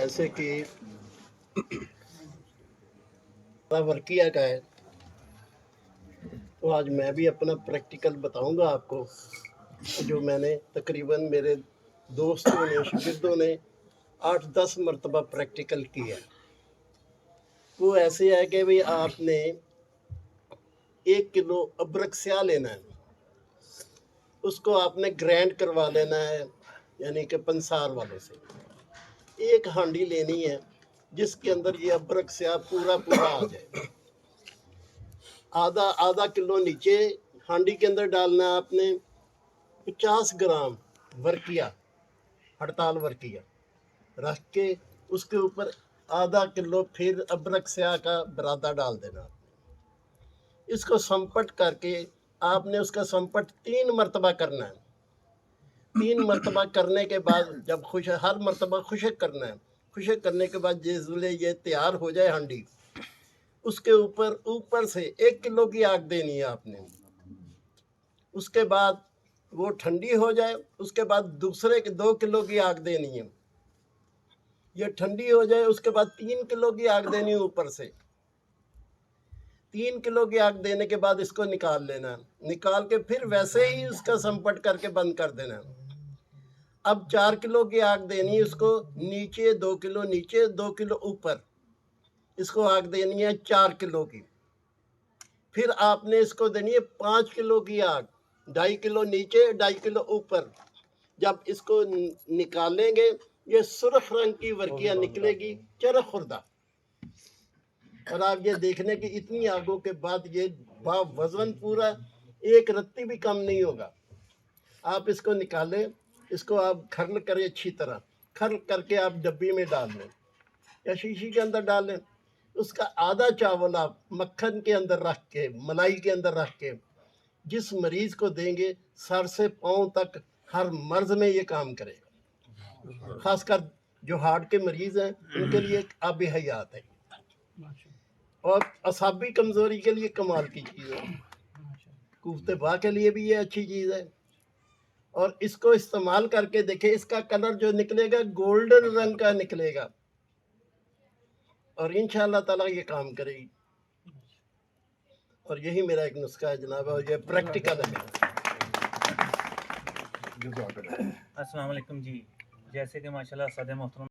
जैसे कि वर्किया का है, तो आज मैं भी अपना प्रैक्टिकल बताऊंगा आपको, जो मैंने तकरीबन मेरे दोस्तों ने शागिर्दों ने 8-10 मरतबा प्रैक्टिकल किया। वो ऐसे है कि भाई आपने 1 किलो अदरक स्याह लेना है, उसको आपने ग्राइंड करवा लेना है, यानी कि पंसार वालों से। एक हांडी लेनी है जिसके अंदर ये अदरक स्याह पूरा पूरा आ जाए। आधा आधा किलो नीचे हांडी के अंदर डालना है आपने 50 ग्राम वर्किया, हड़ताल वर्किया रख के उसके ऊपर आधा किलो फिर अदरक स्याह का बरादा डाल देना। इसको संपट करके आपने उसका संपट 3 मरतबा करना है। 3 मरतबा करने के बाद जब हर मरतबा खुशक करना है। खुशक करने के बाद जिसले ये तैयार हो जाए हांडी, उसके ऊपर से 1 किलो की आग देनी है आपने। उसके बाद वो ठंडी हो जाए, उसके बाद दूसरे 2 किलो की आग देनी है। ये ठंडी हो जाए, उसके बाद 3 किलो की आग देनी है ऊपर से। 3 किलो की आग देने के बाद इसको निकाल लेना, निकाल के फिर वैसे ही उसका संपट करके बंद कर देना। अब 4 किलो की आग देनी है उसको, नीचे 2 किलो नीचे 2 किलो ऊपर, इसको आग देनी है 4 किलो की। फिर आपने इसको देनी है 5 किलो की आग, 2.5 किलो नीचे 2.5 किलो ऊपर। जब इसको निकालेंगे ये सुर्ख रंग की वर्कियाँ निकलेगी, चरख खुर्दा। और आप ये देखने की इतनी आगों के बाद ये वजन पूरा एक रत्ती भी कम नहीं होगा। आप इसको निकालें, इसको आप खर्ल करें अच्छी तरह, खर्ल करके आप डब्बी में डाल लें या शीशी के अंदर डाल लें। उसका आधा चावल आप मक्खन के अंदर रख के, मलाई के अंदर रख के जिस मरीज को देंगे, सर से पाँव तक हर मर्ज में ये काम करेगा। खासकर जो हार्ट के मरीज हैं उनके लिए आब हयात है, और असाबी कमजोरी के लिए कमाल की चीज़ है। कुफ्ते बा के लिए भी ये अच्छी चीज़ है। और इसको इस्तेमाल करके देखें, इसका कलर जो निकलेगा गोल्डन रंग का निकलेगा, और इंशाअल्लाह ताला ये काम करेगी। और यही मेरा एक नुस्खा है जनाब, और ये प्रैक्टिकल है मेरा। अस्सलाम वालेकुम जी। जैसे कि माशाल्लाह सादे मोहतरम